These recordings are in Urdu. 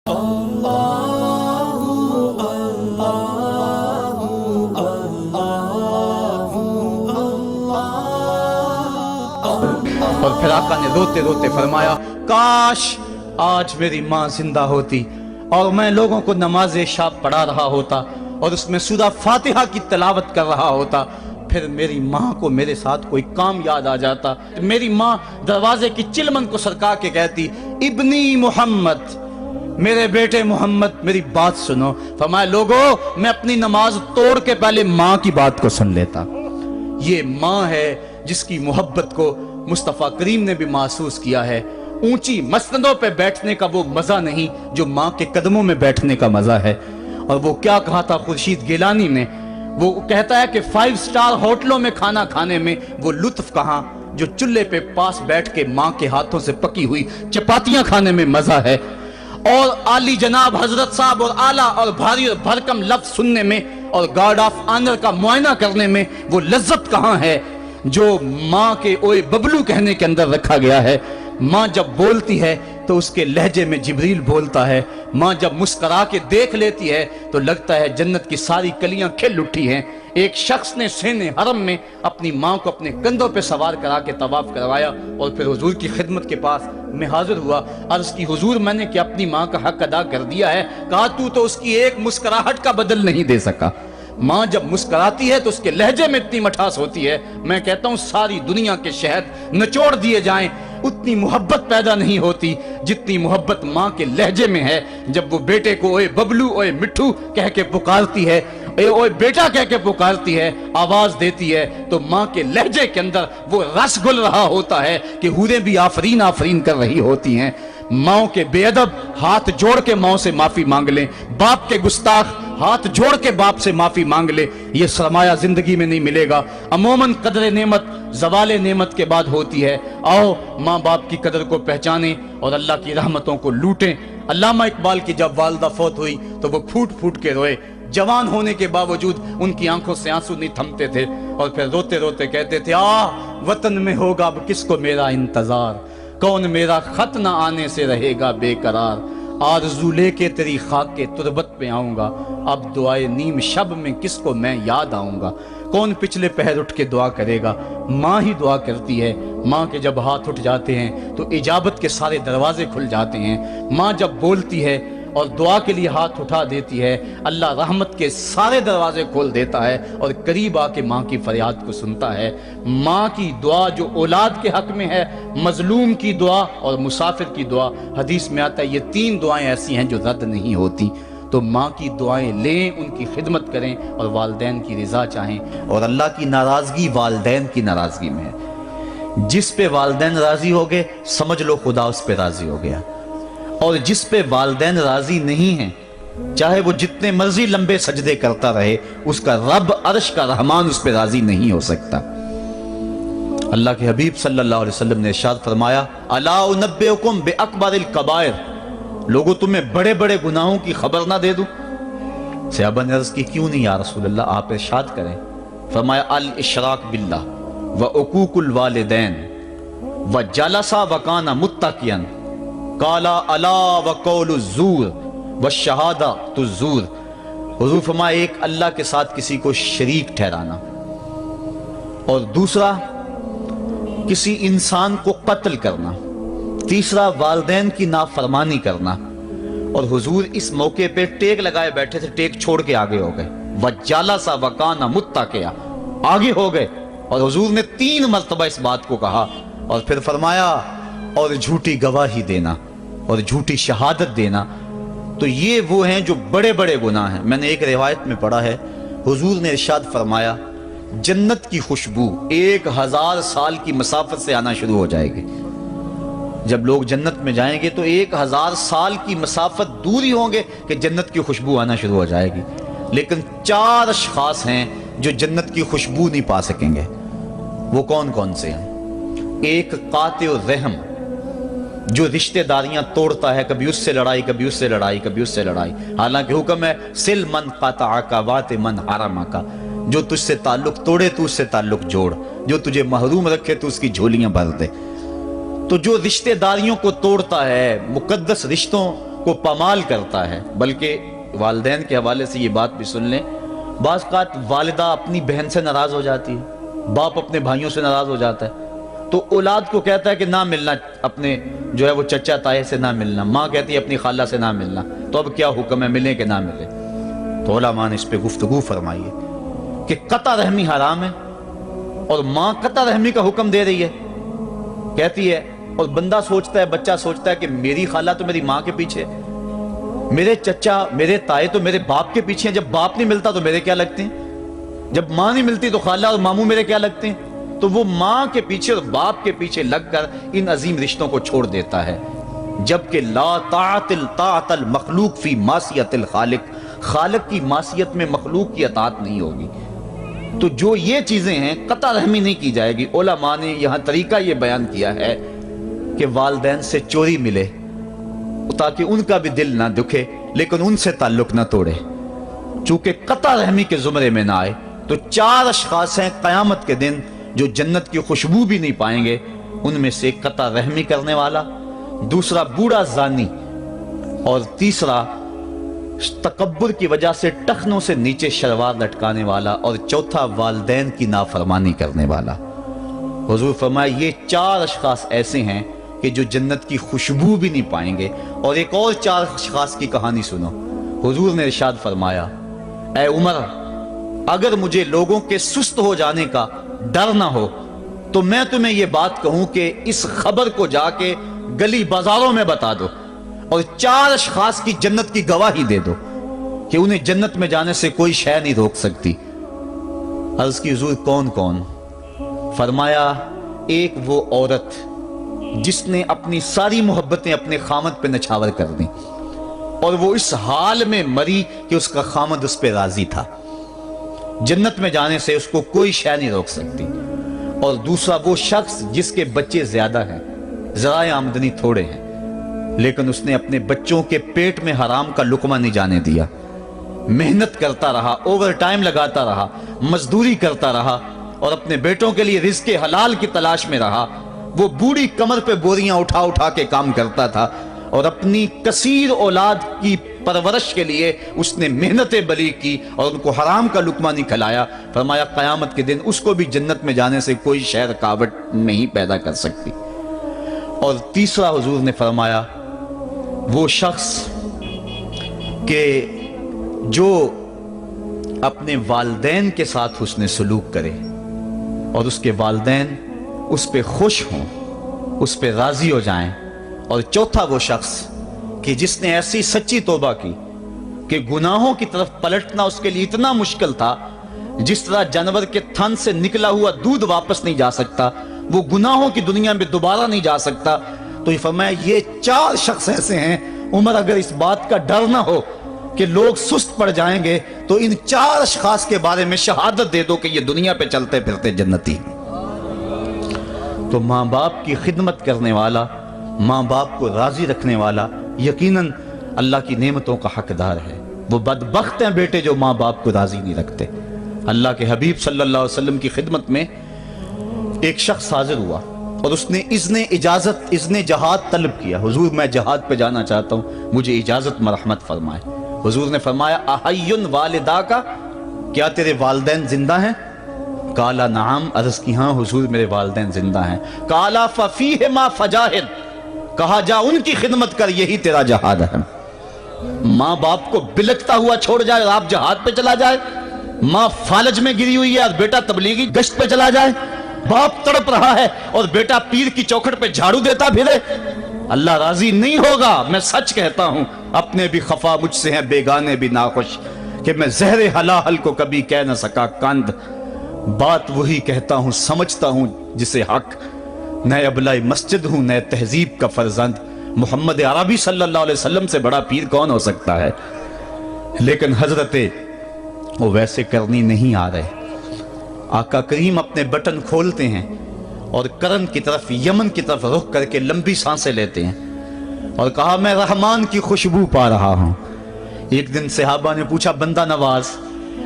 اور پھر آقا نے روتے روتے فرمایا کاش آج میری ماں زندہ ہوتی اور میں لوگوں کو نماز عشاء پڑھا رہا ہوتا اور اس میں سورہ فاتحہ کی تلاوت کر رہا ہوتا، پھر میری ماں کو میرے ساتھ کوئی کام یاد آ جاتا، میری ماں دروازے کی چلمن کو سرکا کے کہتی ابنی محمد، میرے بیٹے محمد میری بات سنو۔ فرمایا لوگو میں اپنی نماز توڑ کے پہلے ماں کی بات کو سن لیتا۔ یہ ماں ہے جس کی محبت کو مصطفیٰ کریم نے بھی محسوس کیا ہے۔ اونچی مسندوں پہ بیٹھنے کا وہ مزہ نہیں جو ماں کے قدموں میں بیٹھنے کا مزہ ہے۔ اور وہ کیا کہا تھا خورشید گیلانی نے، وہ کہتا ہے کہ 5 سٹار ہوٹلوں میں کھانا کھانے میں وہ لطف کہاں جو چولہے پہ پاس بیٹھ کے ماں کے ہاتھوں سے پکی ہوئی چپاتیاں کھانے میں مزہ ہے، اور عالی جناب حضرت صاحب اور اعلیٰ اور بھاری اور بھرکم لفظ سننے میں اور گارڈ آف آنر کا معائنہ کرنے میں وہ لذت کہاں ہے جو ماں کے اوئے ببلو کہنے کے اندر رکھا گیا ہے۔ ماں جب بولتی ہے تو اس کے لہجے میں جبریل بولتا ہے، ماں جب مسکرا کے دیکھ لیتی ہے تو لگتا ہے جنت کی ساری کلیاں کھل اٹھی ہیں۔ ایک شخص نے سین حرم میں اپنی ماں کو اپنے کندھوں پہ سوار کرا کے طواف کروایا اور پھر حضور کی خدمت کے پاس میں حاضر ہوا، عرض کی حضور میں نے کہ اپنی ماں کا حق ادا کر دیا ہے، کہا تو اس کی ایک مسکراہٹ کا بدل نہیں دے سکا۔ ماں جب مسکراتی ہے تو اس کے لہجے میں اتنی مٹھاس ہوتی ہے، میں کہتا ہوں ساری دنیا کے شہد نچوڑ دیے جائیں اتنی محبت پیدا نہیں ہوتی جتنی محبت ماں کے لہجے میں ہے۔ جب وہ بیٹے کو اوے ببلو اوے مٹھو کہہ کے پکارتی ہے، اوے بیٹا کہہ کے پکارتی ہے، آواز دیتی ہے، تو ماں کے لہجے کے اندر وہ رس گل رہا ہوتا ہے کہ حوریں بھی آفرین آفرین کر رہی ہوتی ہیں۔ ماں کے بے ادب ہاتھ جوڑ کے ماں سے معافی مانگ لیں، باپ کے گستاخ ہاتھ جوڑ کے باپ سے معافی مانگ لے، یہ سرمایہ زندگی میں نہیں ملے گا۔ عموماً قدر نعمت زوال نعمت کے بعد ہوتی ہے، آؤ ماں باپ کی قدر کو پہچانیں اور اللہ کی رحمتوں کو لوٹیں۔ علامہ اقبال کی جب والدہ فوت ہوئی تو وہ پھوٹ پھوٹ کے روئے، جوان ہونے کے باوجود ان کی آنکھوں سے آنسو نہیں تھمتے تھے، اور پھر روتے روتے کہتے تھے وطن میں ہوگا اب کس کو میرا انتظار، کون میرا خط نہ آنے سے رہے گا بے قرار، آرزو لے کے تیری خاک کے تربت پہ آؤں گا، اب دعائے نیم شب میں کس کو میں یاد آؤں گا، کون پچھلے پہر اٹھ کے دعا کرے گا، ماں ہی دعا کرتی ہے۔ ماں کے جب ہاتھ اٹھ جاتے ہیں تو اجابت کے سارے دروازے کھل جاتے ہیں۔ ماں جب بولتی ہے اور دعا کے لیے ہاتھ اٹھا دیتی ہے، اللہ رحمت کے سارے دروازے کھول دیتا ہے اور قریب آ کے ماں کی فریاد کو سنتا ہے۔ ماں کی دعا جو اولاد کے حق میں ہے، مظلوم کی دعا اور مسافر کی دعا، حدیث میں آتا ہے یہ 3 دعائیں ایسی ہیں جو رد نہیں ہوتی۔ تو ماں کی دعائیں لیں، ان کی خدمت کریں اور والدین کی رضا چاہیں، اور اللہ کی ناراضگی والدین کی ناراضگی میں ہے۔ جس پہ والدین راضی ہو گئے سمجھ لو خدا اس پہ راضی ہو گیا، اور جس پہ والدین راضی نہیں ہیں چاہے وہ جتنے مرضی لمبے سجدے کرتا رہے، اس کا رب عرش کا رحمان اس پہ راضی نہیں ہو سکتا۔ اللہ کے حبیب صلی اللہ علیہ وسلم نے ارشاد فرمایا الا انبئکم باکبر الکبائر، لوگو تمہیں بڑے بڑے گناہوں کی خبر نہ دے دوں؟ صحابہ نے عرض کی کیوں نہیں یا رسول اللہ، آپ ارشاد کریں۔ فرمایا الاشراک باللہ وعقوق الوالدین وجلس وکان متکئا قال الا وقول الزور والشہادۃ الزور۔ حضور فرمایا ایک اللہ کے ساتھ کسی کو شریک ٹھہرانا، اور دوسرا کسی انسان کو قتل کرنا، تیسرا والدین کی نافرمانی کرنا۔ اور حضور اس موقع پہ ٹیک لگائے بیٹھے تھے، ٹیک چھوڑ کے آگے ہو گئے، وجلس وکان متکئا، آگے ہو گئے، اور حضور نے 3 مرتبہ اس بات کو کہا، اور پھر فرمایا اور جھوٹی گواہی دینا اور جھوٹی شہادت دینا۔ تو یہ وہ ہیں جو بڑے بڑے گناہ ہیں۔ میں نے ایک روایت میں پڑھا ہے حضور نے ارشاد فرمایا جنت کی خوشبو 1000 سال کی مسافت سے آنا شروع ہو جائے گی۔ جب لوگ جنت میں جائیں گے تو 1000 سال کی مسافت دور ہی ہوں گے کہ جنت کی خوشبو آنا شروع ہو جائے گی، لیکن 4 اشخاص ہیں جو جنت کی خوشبو نہیں پا سکیں گے۔ وہ کون کون سے ہیں؟ ایک قاطع الرحم، جو رشتہ داریاں توڑتا ہے، کبھی اس سے لڑائی، کبھی اس سے لڑائی، کبھی اس سے لڑائی، حالانکہ حکم ہے سل من قطعک وات من حرمک، جو تجھ سے تعلق توڑے تو اس سے تعلق جوڑ، جو تجھے محروم رکھے تو اس کی جھولیاں بھر دے۔ تو جو رشتہ داریوں کو توڑتا ہے، مقدس رشتوں کو پامال کرتا ہے۔ بلکہ والدین کے حوالے سے یہ بات بھی سن لیں، بعض اوقات والدہ اپنی بہن سے ناراض ہو جاتی ہے، باپ اپنے بھائیوں سے ناراض ہو جاتا ہے تو اولاد کو کہتا ہے کہ نہ ملنا، اپنے جو ہے وہ چچا تائے سے نہ ملنا، ماں کہتی ہے اپنی خالہ سے نہ ملنا، تو اب کیا حکم ہے، ملیں کہ نہ ملیں؟ تو علماء نے اس پہ گفتگو فرمائی ہے کہ قطع رحمی حرام ہے، اور ماں قطع رحمی کا حکم دے رہی ہے، کہتی ہے، اور بندہ سوچتا ہے، بچہ سوچتا ہے کہ میری خالہ تو میری ماں کے پیچھے، میرے چچا میرے تائے تو میرے باپ کے پیچھے ہیں، جب باپ نہیں ملتا تو میرے کیا لگتے ہیں، جب ماں نہیں ملتی تو خالہ اور ماموں میرے کیا لگتے ہیں؟ تو وہ ماں کے پیچھے اور باپ کے پیچھے لگ کر ان عظیم رشتوں کو چھوڑ دیتا ہے، جبکہ لا طاعت المخلوق فی معصیت الخالق، خالق کی معصیت میں مخلوق کی اطاعت نہیں ہوگی۔ تو جو یہ چیزیں ہیں قطع رحمی نہیں کی جائے گی۔ علماء نے یہاں طریقہ یہ بیان کیا ہے کہ والدین سے چوری ملے تاکہ ان کا بھی دل نہ دکھے لیکن ان سے تعلق نہ توڑے، چونکہ قطع رحمی کے زمرے میں نہ آئے۔ تو 4 اشخاص ہیں قیامت کے دن جو جنت کی خوشبو بھی نہیں پائیں گے، ان میں سے قطع رحمی کرنے والا، دوسرا بوڑھا زانی، اور تیسرا تکبر کی وجہ سے ٹخنوں سے نیچے شلوار لٹکانے والا، اور چوتھا والدین کی نافرمانی کرنے والا۔ حضور فرمایا یہ 4 اشخاص ایسے ہیں کہ جو جنت کی خوشبو بھی نہیں پائیں گے۔ اور ایک اور 4 اشخاص کی کہانی سنو۔ حضور نے ارشاد فرمایا، اے عمر، اگر مجھے لوگوں کے سست ہو جانے کا ڈر نہ ہو تو میں تمہیں یہ بات کہوں کہ اس خبر کو جا کے گلی بازاروں میں بتا دو اور 4 اشخاص کی جنت کی گواہی دے دو کہ انہیں جنت میں جانے سے کوئی شے نہیں روک سکتی۔ عرض کی حضور کون کون؟ فرمایا ایک وہ عورت جس نے اپنی ساری محبتیں اپنے خامد پہ نچھاور کر دیں اور وہ اس حال میں مری کہ اس کا خامد اس پہ راضی تھا، جنت میں جانے سے اس کو کوئی شے نہیں روک سکتی۔ اور دوسرا وہ شخص جس کے بچے زیادہ ہیں، ذرائع آمدنی تھوڑے ہیں، لیکن اس نے اپنے بچوں کے پیٹ میں حرام کا لقمہ نہیں جانے دیا، محنت کرتا رہا، اوور ٹائم لگاتا رہا، مزدوری کرتا رہا اور اپنے بیٹوں کے لیے رزق حلال کی تلاش میں رہا۔ وہ بوڑھی کمر پہ بوریاں اٹھا اٹھا کے کام کرتا تھا اور اپنی کثیر اولاد کی پرورش کے لیے اس نے محنتیں بلی کی اور ان کو حرام کا لقمہ نہیں کھلایا۔ فرمایا قیامت کے دن اس کو بھی جنت میں جانے سے کوئی شے رکاوٹ نہیں پیدا کر سکتی۔ اور تیسرا حضور نے فرمایا وہ شخص کہ جو اپنے والدین کے ساتھ حسن سلوک کرے اور اس کے والدین اس پہ خوش ہوں، اس پہ راضی ہو جائیں۔ اور چوتھا وہ شخص کہ جس نے ایسی سچی توبہ کی کہ گناہوں کی طرف پلٹنا اس کے لیے اتنا مشکل تھا، جس طرح جانور کے تھن سے نکلا ہوا دودھ واپس نہیں جا سکتا، وہ گناہوں کی دنیا میں دوبارہ نہیں جا سکتا۔ تو یہ فرمایا یہ 4 شخص ایسے ہیں عمر، اگر اس بات کا ڈر نہ ہو کہ لوگ سست پڑ جائیں گے تو ان 4 اشخاص کے بارے میں شہادت دے دو کہ یہ دنیا پہ چلتے پھرتے جنتی۔ تو ماں باپ کی خدمت کرنے والا، ماں باپ کو راضی رکھنے والا یقیناً اللہ کی نعمتوں کا حقدار ہے۔ وہ بدبخت ہیں بیٹے جو ماں باپ کو راضی نہیں رکھتے۔ اللہ کے حبیب صلی اللہ علیہ وسلم کی خدمت میں ایک شخص حاضر ہوا اور اس نے اذن جہاد طلب کیا، حضور میں جہاد پہ جانا چاہتا ہوں، مجھے اجازت مرحمت فرمائے۔ حضور نے فرمایا احیٌ والدہ کا، کیا تیرے والدین زندہ ہیں؟ قالا نعم، عرض کی ہاں حضور میرے والدین زندہ ہیں۔ قالا ففیہما فجاہد، کہا جا ان کی خدمت کر، یہی تیرا جہاد ہے۔ ماں باپ کو بلکتا ہوا چھوڑ جائے اور آپ جہاد پہ چلا جائے، ماں فالج میں گری ہوئی ہے اور بیٹا تبلیغی گشت پہ چلا جائے، باپ تڑپ رہا ہے اور بیٹا پیر کی چوکھٹ پہ جھاڑو دیتا پھرے، اللہ راضی نہیں ہوگا۔ میں سچ کہتا ہوں، اپنے بھی خفا مجھ سے ہیں، بیگانے بھی ناخوش، کہ میں زہر حلال کو کبھی کہہ نہ سکا کند، بات وہی کہتا ہوں سمجھتا ہوں جسے حق، نئے ابلائی مسجد ہوں، نئے تہذیب کا فرزند، محمد عربی صلی اللہ علیہ وسلم سے بڑا پیر کون ہو سکتا ہے؟ لیکن حضرت وہ ویسے کرنی نہیں آ رہے۔ آقا کریم اپنے بٹن کھولتے ہیں اور کرن کی طرف، یمن کی طرف رخ کر کے لمبی سانسیں لیتے ہیں اور کہا میں رحمان کی خوشبو پا رہا ہوں۔ ایک دن صحابہ نے پوچھا بندہ نواز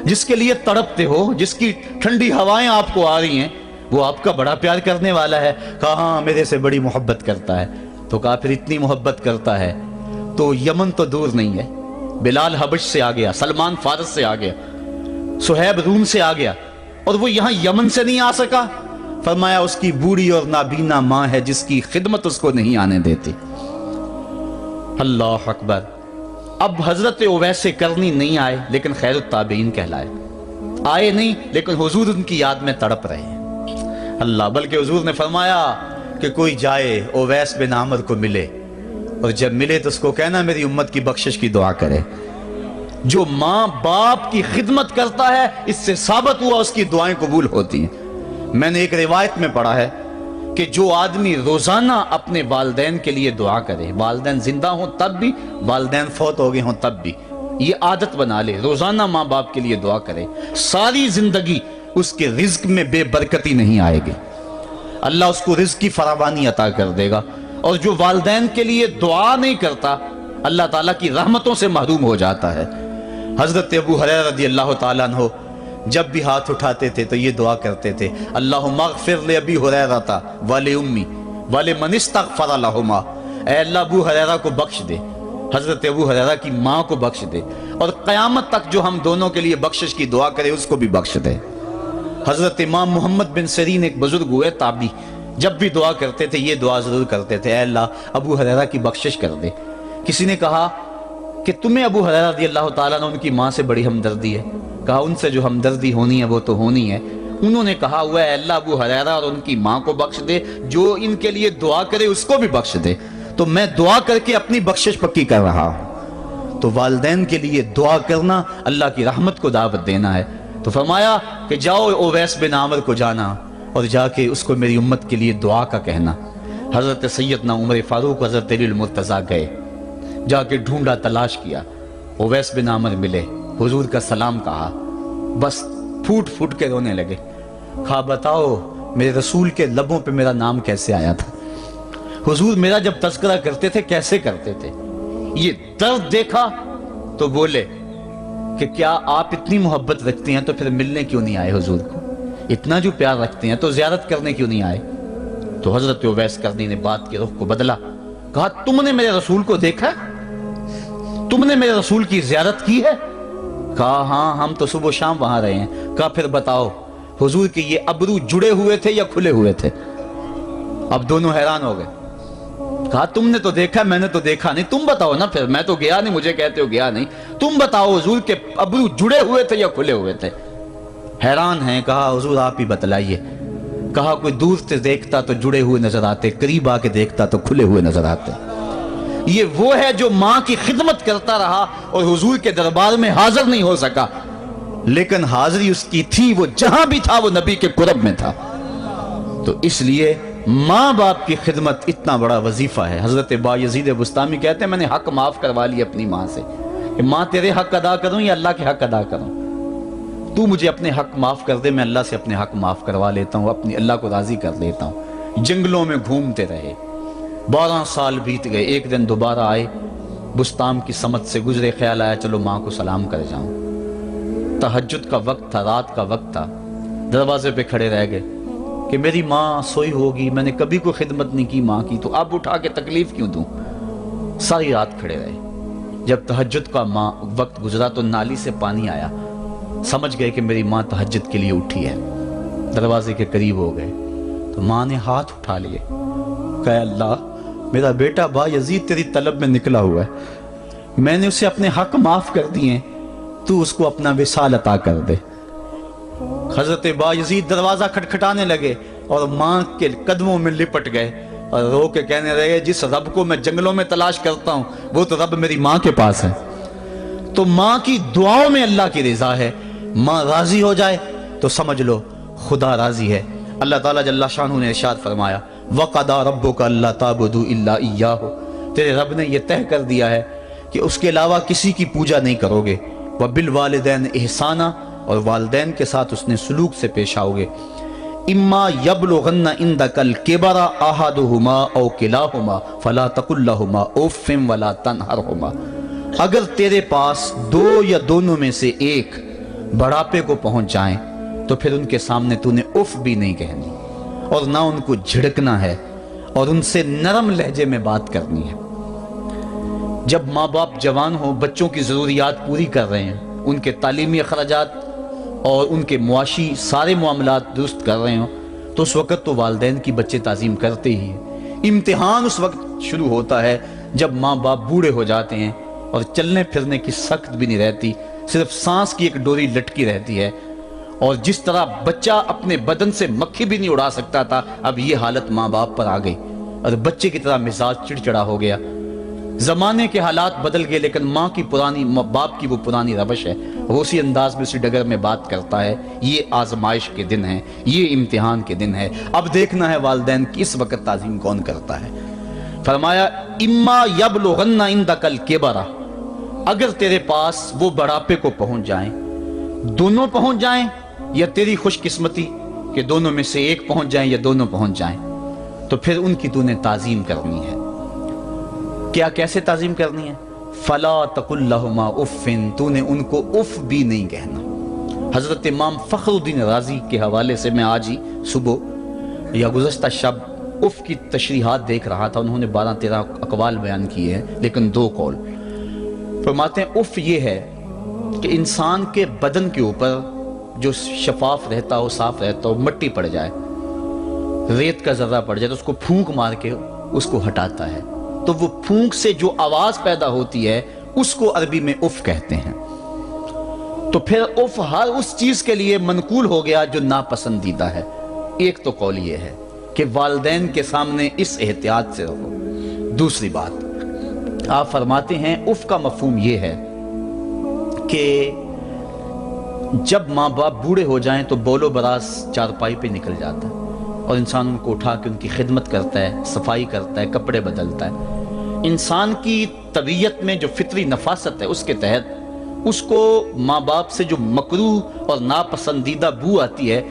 جس کے لیے تڑپتے ہو، جس کی ٹھنڈی ہوائیں آپ کو آ رہی ہیں، وہ آپ کا بڑا پیار کرنے والا ہے؟ کہا ہاں میرے سے بڑی محبت کرتا ہے۔ تو کہا پھر اتنی محبت کرتا ہے تو یمن تو دور نہیں ہے، بلال حبش سے آ گیا، سلمان فارس سے آ گیا، سہیب روم سے آ گیا، اور وہ یہاں یمن سے نہیں آ سکا؟ فرمایا اس کی بوڑھی اور نابینا ماں ہے جس کی خدمت اس کو نہیں آنے دیتی۔ اللہ اکبر۔ اب حضرت اویس کرنی نہیں آئے لیکن خیر التابعین کہلائے، آئے نہیں لیکن حضور ان کی یاد میں تڑپ رہے ہیں۔ اللہ، بلکہ حضور نے فرمایا کہ کوئی جائے اویس بن عامر کو ملے، اور جب ملے تو اس کو کہنا میری امت کی بخشش کی دعا کرے۔ جو ماں باپ کی خدمت کرتا ہے اس سے ثابت ہوا اس کی دعائیں قبول ہوتی ہیں۔ میں نے ایک روایت میں پڑھا ہے کہ جو آدمی روزانہ اپنے والدین کے لیے دعا کرے، والدین زندہ ہوں تب بھی، والدین فوت ہو گئے ہوں تب بھی، یہ عادت بنا لے، روزانہ ماں باپ کے لیے دعا کرے، ساری زندگی اس کے رزق میں بے برکتی نہیں آئے گی، اللہ اس کو رزق کی فراوانی عطا کر دے گا۔ اور جو والدین کے لیے دعا نہیں کرتا اللہ تعالیٰ کی رحمتوں سے محروم ہو جاتا ہے۔ حضرت ابو ہریرہ رضی اللہ تعالیٰ عنہ جب بھی ہاتھ اٹھاتے تھے تو یہ دعا کرتے تھے، اللہم اغفر لابی ہریرہ ولأمی ولمن استغفر لہما، اے اللہ ابو ہریرہ کو بخش دے، حضرت ابو ہریرہ کی ماں کو بخش دے، اور قیامت تک جو ہم دونوں کے لیے بخشش کی دعا کرے اس کو بھی بخش دے۔ حضرت امام محمد بن سیرین ایک بزرگ ہوئے تابعی، جب بھی دعا کرتے تھے یہ دعا ضرور کرتے تھے، اے اللہ ابو ہریرہ کی بخشش کر دے۔ کسی نے کہا کہ تمہیں ابو ہریرہ رضی اللہ تعالیٰ نے ان کی ماں سے بڑی ہمدردی ہے، کہا ان سے جو ہمدردی ہونی ہے وہ تو ہونی ہے۔ انہوں نے کہا ہوا ہے اللہ ابو ہریرہ اور ان کی ماں کو بخش دے، جو ان کے لیے دعا کرے اس کو بھی بخش دے، تو میں دعا کر کے اپنی بخشش پکی کر رہا ہوں۔ تو والدین کے لیے دعا کرنا اللہ کی رحمت کو دعوت دینا ہے۔ تو فرمایا کہ جاؤ اویس بن عامر کو جانا اور جا کے اس کو میری امت کے لیے دعا کا کہنا۔ حضرت سیدنا عمر فاروق حضرت علی المرتضیٰ گئے، جا کے ڈھونڈا، تلاش کیا، اویس بن عامر ملے، حضور کا سلام کہا، بس پھوٹ پھوٹ کے رونے لگے، کہا بتاؤ میرے رسول کے لبوں پہ میرا نام کیسے آیا تھا، حضور میرا جب تذکرہ کرتے تھے کیسے کرتے تھے۔ یہ درد دیکھا تو بولے کہ کیا آپ اتنی محبت رکھتے ہیں تو پھر ملنے کیوں نہیں آئے حضور کو، اتنا جو پیار رکھتے ہیں تو زیارت کرنے کیوں نہیں آئے۔ تو حضرت اویس کرنی نے بات کے رخ کو بدلا، کہا تم نے میرے رسول کو دیکھا، تم نے میرے رسول کی زیارت کی ہے؟ کہا ہاں ہم تو صبح و شام وہاں رہے ہیں۔ کہا پھر بتاؤ حضور کے یہ ابرو جڑے ہوئے تھے یا کھلے ہوئے تھے؟ اب دونوں حیران ہو گئے، کہا تم نے تو دیکھا میں نے تو دیکھا نہیں، تم بتاؤ نا، پھر میں تو گیا نہیں، مجھے کہتے ہو گیا نہیں، تم بتاؤ حضور کے ابرو جڑے ہوئے تھے یا کھلے ہوئے تھے؟ حیران ہیں، کہا حضور آپ ہی بتلائیے۔ کہا کوئی دور سے دیکھتا تو جڑے ہوئے نظر آتے، قریب آ کے دیکھتا تو کھلے ہوئے نظر آتے۔ یہ وہ ہے جو ماں کی خدمت کرتا رہا اور حضور کے دربار میں حاضر نہیں ہو سکا، لیکن حاضری اس کی تھی، وہ جہاں بھی تھا وہ نبی کے قرب میں تھا۔ تو اس لیے ماں باپ کی خدمت اتنا بڑا وظیفہ ہے۔ حضرت بایزید بستامی کہتے ہیں میں نے حق معاف کروا لی اپنی ماں سے، کہ ماں تیرے حق ادا کروں یا اللہ کے حق ادا کروں، تو مجھے اپنے حق معاف کر دے، میں اللہ سے اپنے حق معاف کروا لیتا ہوں، اپنی اللہ کو راضی کر لیتا ہوں۔ جنگلوں میں گھومتے رہے، 12 سال بیت گئے، ایک دن دوبارہ آئے، بستام کی سمت سے گزرے، خیال آیا چلو ماں کو سلام کر جاؤں۔ تہجد کا وقت تھا، رات کا وقت تھا، دروازے پہ کھڑے رہ گئے کہ میری ماں سوئی ہوگی، میں نے کبھی کوئی خدمت نہیں کی ماں کی، تو اب اٹھا کے تکلیف کیوں دوں۔ ساری رات کھڑے رہے، جب تہجد کا وقت گزرا تو نالی سے پانی آیا، سمجھ گئے کہ میری ماں تہجد کے لیے اٹھی ہے، دروازے کے قریب ہو گئے تو ماں نے ہاتھ اٹھا لیے، کہا اللہ میرا بیٹا بایزید تیری طلب میں نکلا ہوا ہے، میں نے اسے اپنے حق معاف کر دیے، تو اس کو اپنا وصال عطا کر دے۔ حضرت بایزید دروازہ کھٹکھٹانے لگے اور ماں کے قدموں میں لپٹ گئے اور رو کے کہنے لگے جس رب کو میں جنگلوں میں تلاش کرتا ہوں وہ تو رب میری ماں کے پاس ہے۔ تو ماں کی دعاؤں میں اللہ کی رضا ہے، ماں راضی ہو جائے تو سمجھ لو خدا راضی ہے۔ اللہ تعالیٰ جل شانہ نے ارشاد فرمایا وَقَضَىٰ رَبُّكَ أَلَّا تَعْبُدُوا إِلَّا إِيَّاهُ، تیرے رب نے یہ طے کر دیا ہے کہ اس کے علاوہ کسی کی پوجا نہیں کرو گے، وَبِالْوَالِدَيْنِ إِحْسَانًا، اور والدین کے ساتھ اس نے سلوک سے پیش آؤ گے، اما یبلغن عندک الکبر احدہما او کلاہما فلا تقل لہما اف ولا تنہرہما، اگر تیرے پاس دو یا دونوں میں سے ایک بڑھاپے کو پہنچ جائیں تو پھر ان کے سامنے تو نے اف بھی نہیں کہنی اور نہ ان کو جھڑکنا ہے اور ان سے نرم لہجے میں بات کرنی ہے۔ جب ماں باپ جوان ہوں، بچوں کی ضروریات پوری کر رہے ہیں، ان کے تعلیمی اخراجات اور ان کے معاشی سارے معاملات درست کر رہے ہوں، تو اس وقت تو والدین کی بچے تعظیم کرتے ہی ہیں۔ امتحان اس وقت شروع ہوتا ہے جب ماں باپ بوڑھے ہو جاتے ہیں اور چلنے پھرنے کی سخت بھی نہیں رہتی، صرف سانس کی ایک ڈوری لٹکی رہتی ہے، اور جس طرح بچہ اپنے بدن سے مکھی بھی نہیں اڑا سکتا تھا، اب یہ حالت ماں باپ پر آ گئی اور بچے کی طرح مزاج چڑچڑا ہو گیا۔ زمانے کے حالات بدل گئے، لیکن باپ کی وہ پرانی روش ہے، وہ اسی انداز میں اسی ڈگر میں بات کرتا ہے۔ یہ آزمائش کے دن ہیں، یہ امتحان کے دن ہے، اب دیکھنا ہے والدین کی اس وقت تعظیم کون کرتا ہے۔ فرمایا اما یبلغن عندک الکبر، اگر تیرے پاس وہ بڑھاپے کو پہنچ جائیں، دونوں پہنچ جائیں، یا تیری خوش قسمتی کہ دونوں میں سے ایک پہنچ جائیں یا دونوں پہنچ جائیں، تو پھر ان کی تو نے تعظیم کرنی ہے۔ کیا کیسے تعظیم کرنی ہے؟ فلا تقل لہما اف، تو نے ان کو اف بھی نہیں کہنا۔ حضرت امام فخر الدین رازی کے حوالے سے میں آج ہی صبح یا گزشتہ شب اف کی تشریحات دیکھ رہا تھا، انہوں نے 12-13 اقوال بیان کیے ہیں، لیکن 2 قول فرماتے ہیں۔ اف یہ ہے کہ انسان کے بدن کے اوپر جو شفاف رہتا ہو، صاف رہتا ہو، مٹی پڑ جائے، ریت کا ذرہ پڑ جائے تو اس کو پھونک مار کے اس کو ہٹاتا ہے، تو وہ پھونک سے جو آواز پیدا ہوتی ہے اس کو عربی میں اف کہتے ہیں۔ تو پھر اف ہر اس چیز کے لیے منقول ہو گیا جو ناپسندیدہ ہے۔ ایک تو قول یہ ہے کہ والدین کے سامنے اس احتیاط سے رہو۔ دوسری بات آپ فرماتے ہیں اف کا مفہوم یہ ہے کہ جب ماں باپ بوڑھے ہو جائیں تو بول و براز چارپائی پہ نکل جاتا ہے اور انسان ان کو اٹھا کے ان کی خدمت کرتا ہے، صفائی کرتا ہے، کپڑے بدلتا ہے۔ انسان کی طبیعت میں جو فطری نفاست ہے اس کے تحت اس کو ماں باپ سے جو مکروہ اور ناپسندیدہ بو آتی ہے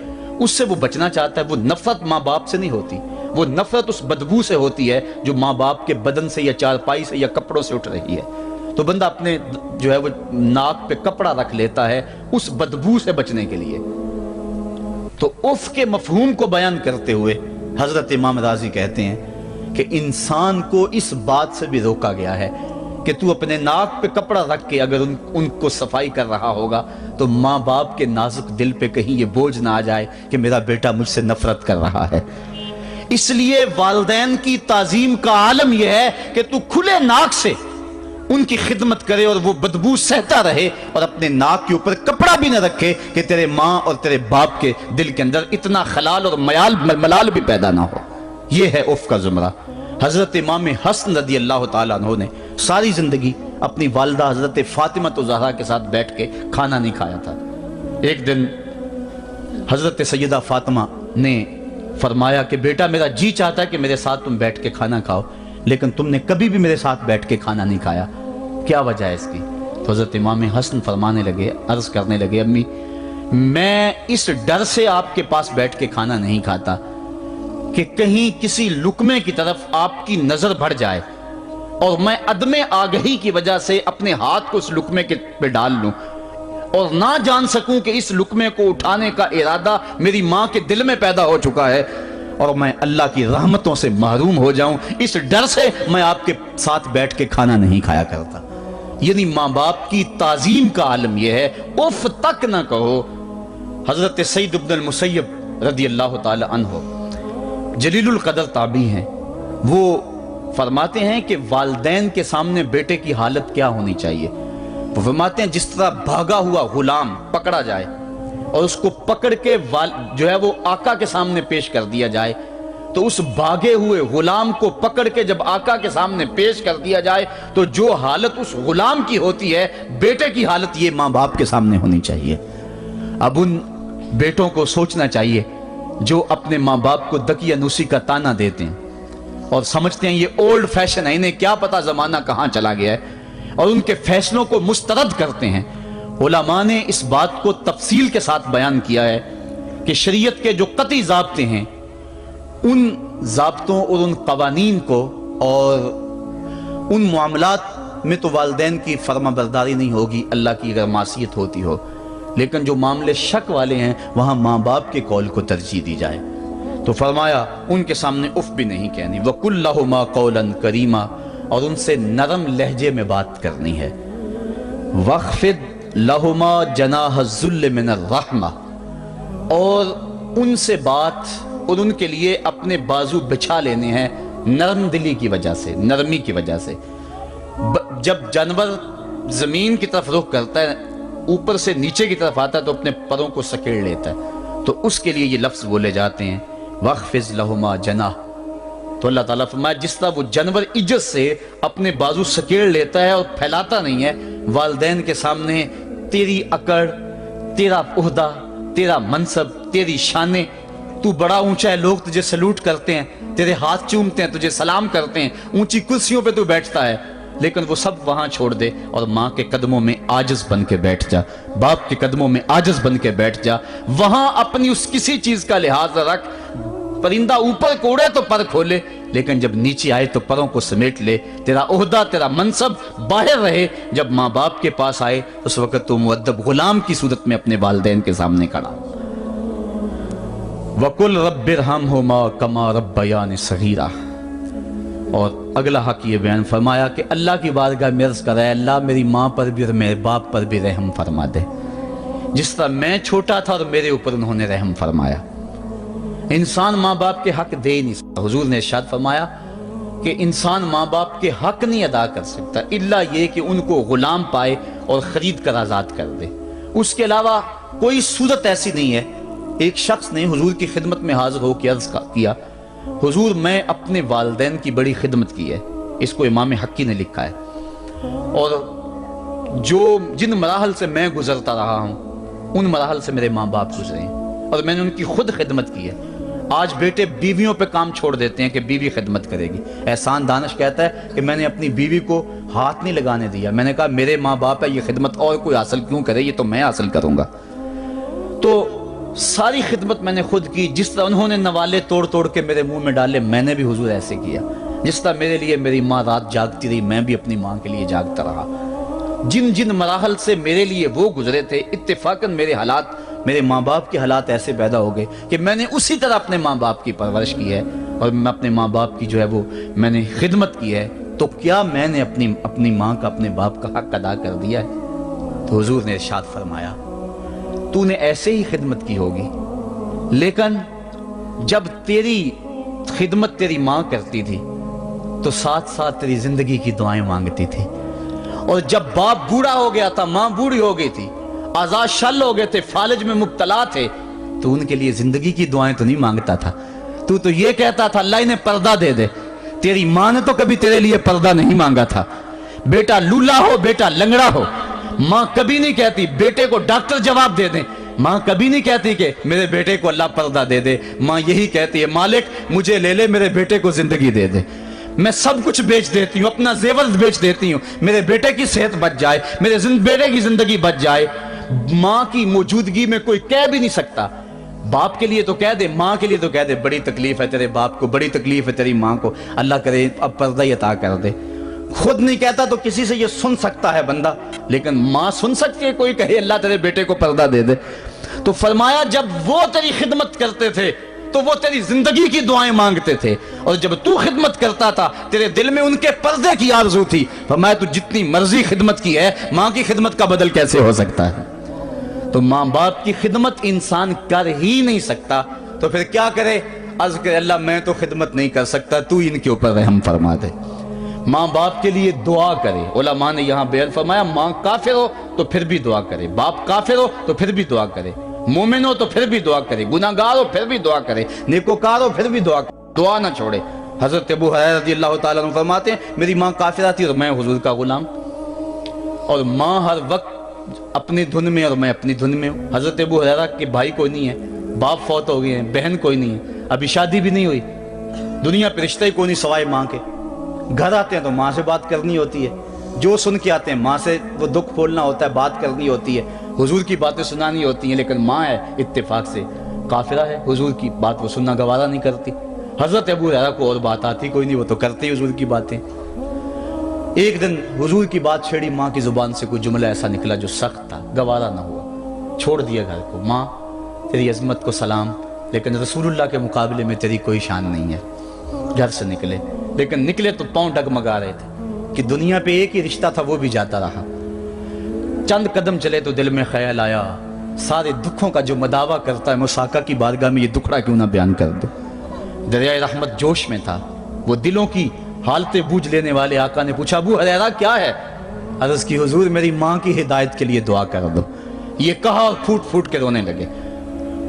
اس سے وہ بچنا چاہتا ہے۔ وہ نفرت ماں باپ سے نہیں ہوتی، وہ نفرت اس بدبو سے ہوتی ہے جو ماں باپ کے بدن سے یا چارپائی سے یا کپڑوں سے اٹھ رہی ہے۔ تو بندہ اپنے جو ہے وہ ناک پہ کپڑا رکھ لیتا ہے اس بدبو سے بچنے کے لیے۔ تو اف کے مفہوم کو بیان کرتے ہوئے حضرت امام رازی کہتے ہیں کہ انسان کو اس بات سے بھی روکا گیا ہے کہ تو اپنے ناک پہ کپڑا رکھ کے اگر ان کو صفائی کر رہا ہوگا تو ماں باپ کے نازک دل پہ کہیں یہ بوجھ نہ آ جائے کہ میرا بیٹا مجھ سے نفرت کر رہا ہے۔ اس لیے والدین کی تعظیم کا عالم یہ ہے کہ تو کھلے ناک سے ان کی خدمت کرے اور وہ بدبو سہتا رہے اور اپنے ناک کے اوپر کپڑا بھی نہ رکھے کہ تیرے ماں اور تیرے باپ کے دل کے اندر اتنا خلال اور ملال بھی پیدا نہ ہو۔ یہ ہے اف کا زمرہ۔ حضرت امام حسن رضی اللہ تعالیٰ عنہ نے ساری زندگی اپنی والدہ حضرت فاطمہ الزہرا کے ساتھ بیٹھ کے کھانا نہیں کھایا تھا۔ ایک دن حضرت سیدہ فاطمہ نے فرمایا کہ بیٹا میرا جی چاہتا ہے کہ میرے ساتھ تم بیٹھ کے کھانا کھاؤ، لیکن تم نے کبھی بھی میرے ساتھ بیٹھ کے کھانا نہیں کھایا، کیا وجہ ہے اس کی؟ تو حضرت امام حسن فرمانے لگے، عرض کرنے لگے امی میں اس ڈر سے آپ کے پاس بیٹھ کے کھانا نہیں کھاتا کہ کہیں کسی لقمے کی طرف آپ کی نظر بڑھ جائے اور میں عدم آگہی کی وجہ سے اپنے ہاتھ کو اس لقمے کے پہ ڈال لوں اور نہ جان سکوں کہ اس لقمے کو اٹھانے کا ارادہ میری ماں کے دل میں پیدا ہو چکا ہے اور میں اللہ کی رحمتوں سے محروم ہو جاؤں، اس ڈر سے میں آپ کے ساتھ بیٹھ کے کھانا نہیں کھایا کرتا۔ یعنی ماں باپ کی تعظیم کا عالم یہ ہے، اف تک نہ کہو۔ حضرت سعید بن المسیب رضی اللہ تعالی عنہ جلیل القدر تابعی ہیں، وہ فرماتے ہیں کہ والدین کے سامنے بیٹے کی حالت کیا ہونی چاہیے۔ وہ فرماتے ہیں جس طرح بھاگا ہوا غلام پکڑا جائے اور اس کو پکڑ کے جو ہے وہ آقا کے سامنے پیش کر دیا جائے، تو اس بھاگے ہوئے غلام کو پکڑ کے جب آقا کے سامنے پیش کر دیا جائے تو جو حالت اس غلام کی ہوتی ہے بیٹے کی حالت یہ ماں باپ کے سامنے ہونی چاہیے۔ اب ان بیٹوں کو سوچنا چاہیے جو اپنے ماں باپ کو دقیانوسی کا تانا دیتے ہیں اور سمجھتے ہیں یہ اولڈ فیشن ہے، انہیں کیا پتا زمانہ کہاں چلا گیا ہے، اور ان کے فیصلوں کو مسترد کرتے ہیں۔ علماء نے اس بات کو تفصیل کے ساتھ بیان کیا ہے کہ شریعت کے جو قطعی ضابطے ہیں ان ضابطوں اور ان قوانین کو اور ان معاملات میں تو والدین کی فرما برداری نہیں ہوگی اللہ کی اگر معصیت ہوتی ہو، لیکن جو معاملے شک والے ہیں وہاں ماں باپ کے قول کو ترجیح دی جائے۔ تو فرمایا ان کے سامنے اف بھی نہیں کہنی۔ وَقُلْ لَهُمَا قَوْلًا كَرِيمًا، اور ان سے نرم لہجے میں بات کرنی ہے۔ وَخْفِضْ لَهُمَا جَنَاحَ الذُّلِّ مِنَ الرَّحْمَةِ، اور ان سے بات اور ان کے لیے اپنے بازو بچھا لینے ہیں نرم دلی کی وجہ سے، نرمی کی وجہ سے۔ جب جانور زمین کی طرف رخ کرتا ہے، اوپر سے نیچے کی طرف آتا ہے تو اپنے پروں کو سکیڑ لیتا ہے، تو اس کے لیے یہ لفظ بولے جاتے ہیں وَخْفِضْ لَهُمَا جَنَاحَ۔ تو اللہ تعالیٰ فرمایا جس طرح وہ جانور عزت سے اپنے بازو سکیڑ لیتا ہے اور پھیلاتا نہیں ہے، والدین کے سامنے تیری اکڑ، تیرا عہدہ، تیرا منصب، تیری شانیں، تو بڑا اونچا ہے، لوگ تجھے سلوٹ کرتے ہیں، تیرے ہاتھ چومتے ہیں، تجھے سلام کرتے ہیں، اونچی کرسیوں پہ تو بیٹھتا ہے، لیکن وہ سب وہاں چھوڑ دے اور ماں کے قدموں میں عاجز بن کے بیٹھ جا، باپ کے قدموں میں عاجز بن کے بیٹھ جا، وہاں اپنی اس کسی چیز کا لحاظ رکھ۔ پرندہ اوپر کوڑے تو پر کھولے، لیکن جب نیچے آئے تو پروں کو سمیٹ لے، تیرا عہدہ، تیرا منصب باہر رہے، جب ماں باپ کے پاس آئے اس وقت تو مؤدب غلام کی صورت میں اپنے والدین کے سامنے کھڑا۔ وَقُلْ رَبِّ ارْحَمْهُمَا كَمَا رَبَّيَانِ صَغِيرًا، اور اگلا حق یہ بیان فرمایا کہ اللہ کی بارگاہ میں عرض کر رہا ہے اللہ میری ماں پر بھی اور میرے باپ پر بھی رحم فرما دے، جس طرح میں چھوٹا تھا اور میرے اوپر انہوں نے رحم فرمایا۔ انسان ماں باپ کے حق دے ہی نہیں سکتا، حضور نے ارشاد فرمایا کہ انسان ماں باپ کے حق نہیں ادا کر سکتا الا یہ کہ ان کو غلام پائے اور خرید کر آزاد کر دے، اس کے علاوہ کوئی صورت ایسی نہیں ہے۔ ایک شخص نے حضور کی خدمت میں حاضر ہو کے عرض کیا حضور میں اپنے والدین کی بڑی خدمت کی ہے، اس کو امام حقی نے لکھا ہے، اور جن مراحل سے میں گزرتا رہا ہوں ان مراحل سے میرے ماں باپ گزرے ہیں اور میں نے ان کی خود خدمت کی ہے۔ آج بیٹے بیویوں پہ کام چھوڑ دیتے ہیں کہ بیوی خدمت کرے گی۔ احسان دانش کہتا ہے کہ میں نے اپنی بیوی کو ہاتھ نہیں لگانے دیا، میں نے کہا میرے ماں باپ ہے، یہ خدمت اور کوئی حاصل کیوں کرے، یہ تو میں حاصل کروں گا۔ تو ساری خدمت میں نے خود کی، جس طرح انہوں نے نوالے توڑ توڑ کے میرے منہ میں ڈالے میں نے بھی حضور ایسے کیا، جس طرح میرے لیے میری ماں رات جاگتی رہی میں بھی اپنی ماں کے لیے جاگتا رہا۔ جن جن مراحل سے میرے لیے وہ گزرے تھے اتفاقاً میرے حالات، میرے ماں باپ کے حالات ایسے پیدا ہو گئے کہ میں نے اسی طرح اپنے ماں باپ کی پرورش کی ہے اور میں اپنے ماں باپ کی جو ہے وہ میں نے خدمت کی ہے، تو کیا میں نے اپنی ماں کا اپنے باپ کا حق ادا کر دیا ہے؟ تو حضور نے ارشاد فرمایا تو نے ایسے ہی خدمت کی ہوگی، لیکن جب تیری خدمت تیری ماں کرتی تھی تو ساتھ ساتھ تیری زندگی کی دعائیں مانگتی تھی، اور جب باپ بوڑھا ہو گیا تھا، ماں بوڑھی ہو گئی تھی، آزاد شل ہو گئے تھے، فالج میں مبتلا تھے، تو ان کے لیے زندگی کی دعائیں تو نہیں مانگتا تھا، تو یہ کہتا تھا اللہ انہیں پردہ دے دے۔ تیری ماں نے تو کبھی تیرے لیے پردہ نہیں مانگا تھا، بیٹا لولا ہو بیٹا لنگڑا ہو، ماں کبھی نہیں کہتی بیٹے کو ڈاکٹر جواب دے دیں، ماں کبھی نہیں کہتی کہ میرے بیٹے کو اللہ پردہ دے دے، ماں یہی کہتی ہے مالک مجھے لے لے، میرے بیٹے کو زندگی دے دے، میں سب کچھ بیچ دیتی ہوں، اپنا زیور بیچ دیتی ہوں، میرے بیٹے کی صحت بچ جائے، میرے بیٹے کی زندگی بچ جائے۔ ماں کی موجودگی میں کوئی کہہ بھی نہیں سکتا، باپ کے لیے تو کہہ دے، ماں کے لیے تو کہہ دے بڑی تکلیف ہے تیرے باپ کو، بڑی تکلیف ہے تیری ماں کو، اللہ کرے اب پردہ ہی عطا کر دے۔ خود نہیں کہتا تو کسی سے یہ سن سکتا ہے بندہ، لیکن ماں سن سکتی ہے کوئی کہے اللہ تیرے بیٹے کو پردہ دے دے؟ تو فرمایا جب وہ تیری خدمت کرتے تھے تو وہ تیری زندگی کی دعائیں مانگتے تھے، اور جب تو خدمت کرتا تھا تیرے دل میں ان کے پردے کی آرزو تھی۔ فرمایا تو جتنی مرضی خدمت کی ہے، ماں کی خدمت کا بدل کیسے ہو سکتا ہے؟ تو ماں باپ کی خدمت انسان کر ہی نہیں سکتا، تو پھر کیا کرے؟ عرض کرے اللہ میں تو خدمت نہیں کر سکتا، تو ان کے اوپر رحم فرما دے۔ ماں باپ کے لیے دعا کرے، علماء نے یہاں بیان فرمایا ماں کافر ہو تو پھر بھی دعا کرے، باپ کافر ہو تو پھر بھی دعا کرے، مومن ہو تو پھر بھی دعا کرے، گناہگار ہو پھر بھی دعا کرے، نیکوکار ہو پھر بھی دعا کرے، دعا نہ چھوڑے۔ حضرت ابو ہریرہ رضی اللہ تعالیٰ عنہ فرماتے ہیں میری ماں کافرہ تھی اور میں حضور کا غلام، اور ماں ہر وقت اپنی دھن میں اور میں اپنی دھن میں ہوں۔ حضرت ابو ہریرہ کے بھائی کوئی نہیں ہے، باپ فوت ہو گئے ہیں، بہن کوئی نہیں ہے، ابھی شادی بھی نہیں ہوئی، دنیا پہ رشتہ ہی کوئی نہیں سوائے ماں کے، گھر آتے ہیں تو ماں سے بات کرنی ہوتی ہے، جو سن کے آتے ہیں ماں سے وہ دکھ کھولنا ہوتا ہے، بات کرنی ہوتی ہے، حضور کی باتیں سنانی ہوتی ہیں، لیکن ماں ہے اتفاق سے کافرہ ہے، حضور کی بات وہ سننا گوارا نہیں کرتی۔ حضرت ابو ہریرہ کو اور بات آتی کوئی نہیں، وہ تو کرتے ہی حضور کی باتیں۔ ایک دن حضور کی بات چھیڑی، ماں کی زبان سے کوئی جملہ ایسا نکلا جو سخت تھا، گوارا نہ ہوا، چھوڑ دیا گھر کو۔ ماں تیری عظمت کو سلام، لیکن رسول اللہ کے مقابلے میں تیری کوئی شان نہیں ہے۔ گھر سے نکلے، لیکن نکلے تو پاؤں ڈگمگا رہے تھے، کہ دنیا پہ ایک ہی رشتہ تھا وہ بھی جاتا رہا. چند قدم چلے تو دل میں خیال آیا سارے دکھوں کا جو مداوع کرتا ہے مجھ آقا کی بارگاہ میں یہ دکھڑا کیوں نہ بیان کر دو. دریائے رحمت جوش میں تھا. وہ دلوں کی حالتیں بوجھ لینے والے آقا نے پوچھا ابو ہریرہ کیا ہے؟ عرض کی حضور میری ماں کی ہدایت کے لیے دعا کر دو. یہ کہا اور پھوٹ پھوٹ کے رونے لگے.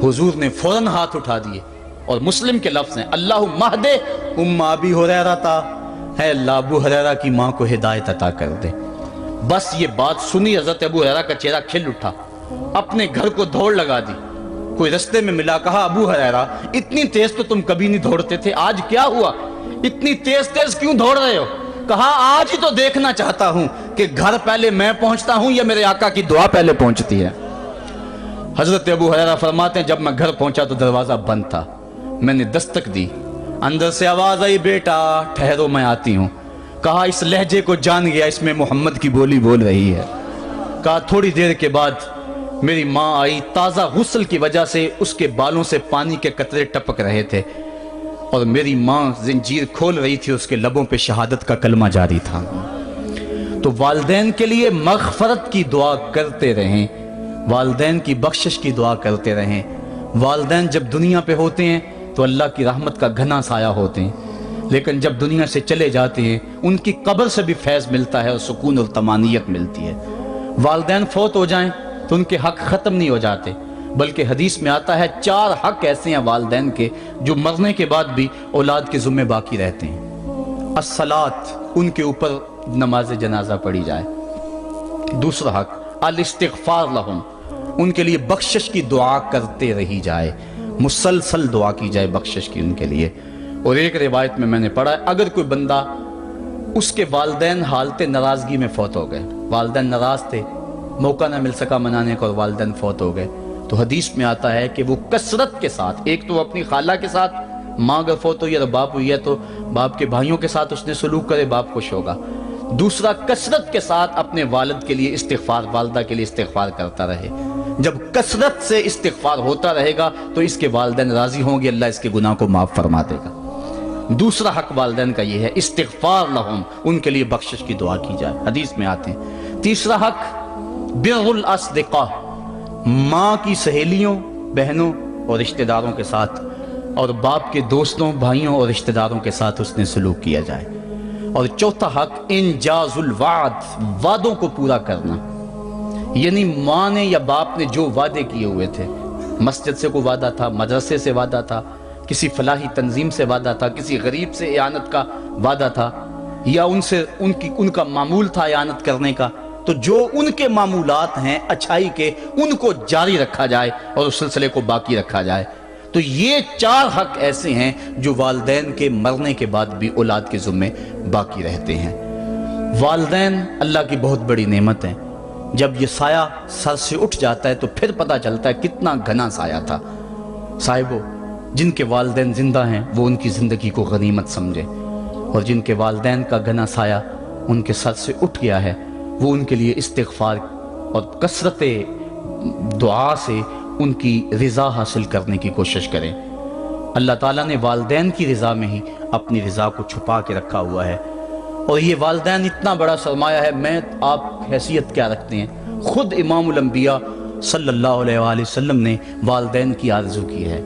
حضور نے فوراً ہاتھ اٹھا دیے اور مسلم کے لفظ ہیں اللہم اہد ام ابی ہریرہ تا، اے اللہ ابو ہریرہ کی ماں کو ہدایت عطا کر دے. بس یہ بات سنی حضرت ابو ہریرہ کا چہرہ کھل اٹھا، اپنے گھر کو دوڑ لگا دی. کوئی رستے میں ملا، کہا ابو ہریرہ اتنی تیز تو تم کبھی نہیں دوڑتے تھے، آج کیا ہوا؟ اتنی تیز تیز کیوں دوڑ رہے ہو؟ کہا آج ہی تو دیکھنا چاہتا ہوں کہ گھر پہلے میں پہنچتا ہوں یا میرے آقا کی دعا پہلے پہنچتی ہے. حضرت ابو ہریرہ فرماتے ہیں جب میں گھر پہنچا تو دروازہ بند تھا. میں نے دستک دی، اندر سے آواز آئی بیٹا ٹھہرو میں آتی ہوں. کہا اس لہجے کو جان گیا، اس میں محمد کی بولی بول رہی ہے. کہا تھوڑی دیر کے بعد میری ماں آئی، تازہ غسل کی وجہ سے اس کے بالوں سے پانی کے قطرے ٹپک رہے تھے اور میری ماں زنجیر کھول رہی تھی، اس کے لبوں پہ شہادت کا کلمہ جاری تھا. تو والدین کے لیے مغفرت کی دعا کرتے رہیں، والدین کی بخشش کی دعا کرتے رہیں. والدین جب دنیا پہ ہوتے ہیں تو اللہ کی رحمت کا گھنا سایہ ہوتے ہیں، لیکن جب دنیا سے چلے جاتے ہیں ان کی قبر سے بھی فیض ملتا ہے اور سکون اور طمانینت ملتی ہے. والدین فوت ہو جائیں تو ان کے حق ختم نہیں ہو جاتے، بلکہ حدیث میں آتا ہے 4 حق ایسے ہیں والدین کے جو مرنے کے بعد بھی اولاد کے ذمہ باقی رہتے ہیں. الصلاۃ، ان کے اوپر نماز جنازہ پڑھی جائے. دوسرا حق الاستغفار لہم، ان کے لیے بخشش کی دعا کرتے رہی جائے، مسلسل دعا کی جائے بخشش کی ان کے لیے. اور ایک روایت میں نے پڑھا ہے اگر کوئی بندہ اس کے والدین حالت ناراضگی میں فوت ہو گئے، والدین ناراض تھے، موقع نہ مل سکا منانے کا اور والدین فوت ہو گئے، تو حدیث میں آتا ہے کہ وہ کثرت کے ساتھ، ایک تو اپنی خالہ کے ساتھ، ماں اگر فوت ہوئی ہے تو باپ ہوئی ہے تو باپ کے بھائیوں کے ساتھ اس نے سلوک کرے، باپ خوش ہوگا. دوسرا کثرت کے ساتھ اپنے والد کے لیے استغفار، والدہ کے لیے استغفار کرتا رہے. جب کثرت سے استغفار ہوتا رہے گا تو اس کے والدین راضی ہوں گے، اللہ اس کے گناہ کو معاف فرما دے گا. دوسرا حق والدین کا یہ ہے استغفار لہم، ان کے لیے بخشش کی دعا کی جائے، حدیث میں آتے ہیں. تیسرا حق بر الاصدقاء، ماں کی سہیلیوں، بہنوں اور رشتہ داروں کے ساتھ، اور باپ کے دوستوں، بھائیوں اور رشتہ داروں کے ساتھ اس نے سلوک کیا جائے. اور چوتھا حق انجاز الوعد، وعدوں کو پورا کرنا، یعنی ماں نے یا باپ نے جو وعدے کیے ہوئے تھے، مسجد سے کوئی وعدہ تھا، مدرسے سے وعدہ تھا، کسی فلاحی تنظیم سے وعدہ تھا، کسی غریب سے اعانت کا وعدہ تھا، یا ان کا معمول تھا اعانت کرنے کا، تو جو ان کے معمولات ہیں اچھائی کے ان کو جاری رکھا جائے اور اس سلسلے کو باقی رکھا جائے. تو یہ 4 حق ایسے ہیں جو والدین کے مرنے کے بعد بھی اولاد کے ذمہ باقی رہتے ہیں. والدین اللہ کی بہت بڑی نعمت ہیں. جب یہ سایہ سر سے اٹھ جاتا ہے تو پھر پتہ چلتا ہے کتنا گھنا سایہ تھا. صاحبو، جن کے والدین زندہ ہیں وہ ان کی زندگی کو غنیمت سمجھے، اور جن کے والدین کا گھنا سایہ ان کے سر سے اٹھ گیا ہے وہ ان کے لیے استغفار اور کثرت دعا سے ان کی رضا حاصل کرنے کی کوشش کریں. اللہ تعالیٰ نے والدین کی رضا میں ہی اپنی رضا کو چھپا کے رکھا ہوا ہے، اور یہ والدین اتنا بڑا سرمایہ ہے. میں آپ حیثیت کیا رکھتے ہیں؟ خود امام الانبیاء صلی اللہ علیہ وآلہ وسلم نے والدین کی آرزو کی ہے.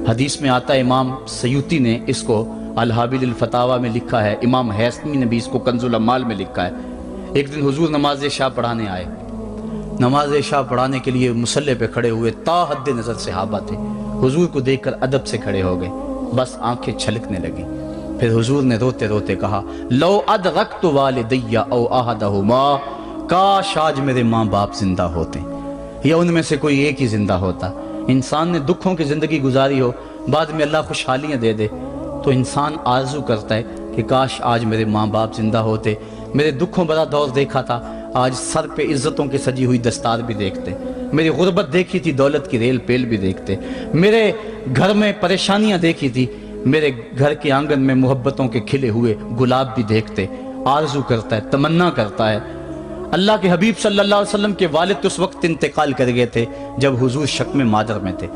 حدیث میں آتا ہے، امام سیوطی نے اس کو الحابل الفتاوی میں لکھا ہے، امام حیثمی نے بھی اس کو کنز الاموال میں لکھا ہے. ایک دن حضور نماز عشاء پڑھانے آئے. نماز عشاء پڑھانے کے لیے مصلی پہ کھڑے ہوئے، تا حد نظر صحابہ تھے. حضور کو دیکھ کر ادب سے کھڑے ہو گئے، بس آنکھیں چھلکنے لگیں. پھر حضور نے روتے روتے کہا، لو ادرکت والدی او احدہما، کاش آج میرے ماں باپ زندہ ہوتے یا ان میں سے کوئی ایک ہی زندہ ہوتا. انسان نے دکھوں کی زندگی گزاری ہو، بعد میں اللہ خوشحالیاں دے دے، تو انسان آرزو کرتا ہے کہ کاش آج میرے ماں باپ زندہ ہوتے. میرے دکھوں بڑا دور دیکھا تھا، آج سر پہ عزتوں کی سجی ہوئی دستار بھی دیکھتے. میری غربت دیکھی تھی، دولت کی ریل پیل بھی دیکھتے. میرے گھر میں پریشانیاں دیکھی تھی، میرے گھر کے آنگن میں محبتوں کے کھلے ہوئے گلاب بھی دیکھتے. آرزو کرتا ہے، تمنا کرتا ہے. اللہ کے حبیب صلی اللہ علیہ وسلم کے والد اس وقت انتقال کر گئے تھے جب حضور شک میں مادر میں تھے.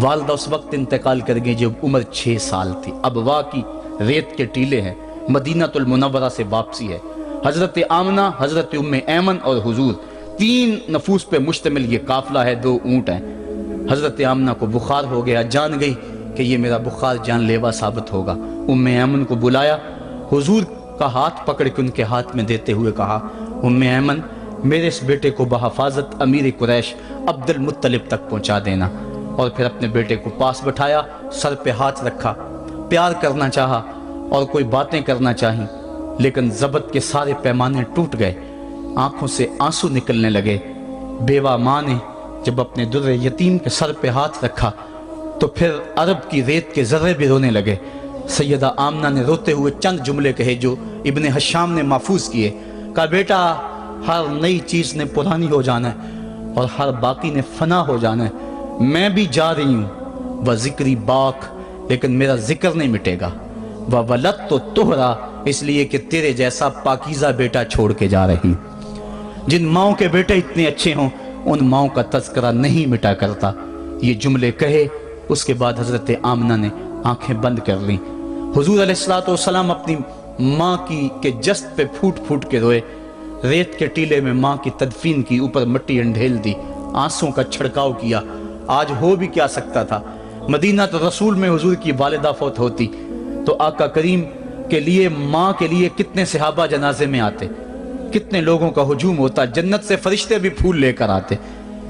والدہ اس وقت انتقال کر گئی جب عمر 6 سال تھی. ابوا کی ریت کے ٹیلے ہیں، مدینہ المنورہ سے واپسی ہے. حضرت آمنہ، حضرت ام ایمن اور حضور، 3 نفوس پہ مشتمل یہ قافلہ ہے، 2 اونٹ ہیں۔ حضرت آمنہ کو بخار ہو گیا، جان گئی کہ یہ میرا بخار جان لیوا ثابت ہوگا۔ ام ایمن کو بلایا، حضور کا ہاتھ پکڑ کے ان کے ہاتھ میں دیتے ہوئے کہا، ام ایمن میرے اس بیٹے کو بحفاظت امیر قریش عبد المطلب تک پہنچا دینا۔ اور پھر اپنے بیٹے کو پاس بٹھایا، سر پہ ہاتھ رکھا، پیار کرنا چاہا اور کوئی باتیں کرنا چاہیں، لیکن ضبط کے سارے پیمانے ٹوٹ گئے، آنکھوں سے آنسو نکلنے لگے۔ بیوہ ماں نے جب اپنے در یتیم کے سر پہ ہاتھ رکھا تو پھر عرب کی ریت کے ذرے بھی رونے لگے۔ سیدہ آمنہ نے روتے ہوئے چند جملے کہے جو ابن حشام نے محفوظ کیے، کہا بیٹا ہر نئی چیز نے پرانی ہو جانا ہے اور ہر باقی نے فنا ہو جانا ہے، میں بھی جا رہی ہوں، وہ ذکری باق، لیکن میرا ذکر نہیں مٹے گا، وہ ولد تو تہرا، اس لیے کہ تیرے جیسا پاکیزہ بیٹا چھوڑ کے جا رہی۔ جن ماؤں کے بیٹے اتنے اچھے ہوں ان ماؤں کا تذکرہ نہیں مٹا کرتا۔ یہ جملے کہے اس کے بعد حضرت آمنہ نے آنکھیں بند کر لیں۔ حضور علیہ السلام اپنی ماں کے جسد پہ پھوٹ پھوٹ کے روئے، ریت کے ٹیلے میں ماں کی تدفین کی، اوپر مٹی انڈھیل دی، آنسوں کا چھڑکاؤ کیا۔ آج ہو بھی کیا سکتا تھا، مدینہ تو رسول میں حضور کی والدہ فوت ہوتی تو آقا کریم کے لیے، ماں کے لیے کتنے صحابہ جنازے میں آتے، کتنے لوگوں کا ہجوم ہوتا، جنت سے فرشتے بھی پھول لے کر آتے،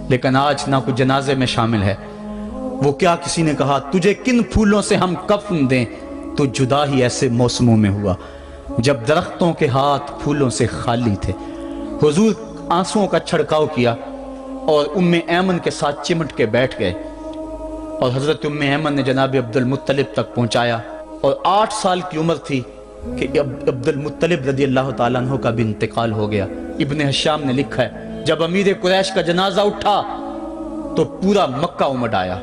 لیکن آج نہ کوئی جنازے میں شامل ہے۔ وہ کیا کسی نے کہا تجھے کن پھولوں سے ہم کفن دیں، تو جدا ہی ایسے موسموں میں ہوا جب درختوں کے ہاتھ پھولوں سے خالی تھے۔ حضور آنسوؤں کا چھڑکاؤ کیا اور ام ایمن کے ساتھ چمٹ کے بیٹھ گئے، اور حضرت ام ایمن نے جناب عبد المطلب تک پہنچایا، اور 8 سال کی عمر تھی کہ عبد المطلب رضی اللہ تعالیٰ عنہ کا بھی انتقال ہو گیا۔ ابن حشام نے لکھا ہے جب امیر قریش کا جنازہ اٹھا تو پورا مکہ امڈ آیا،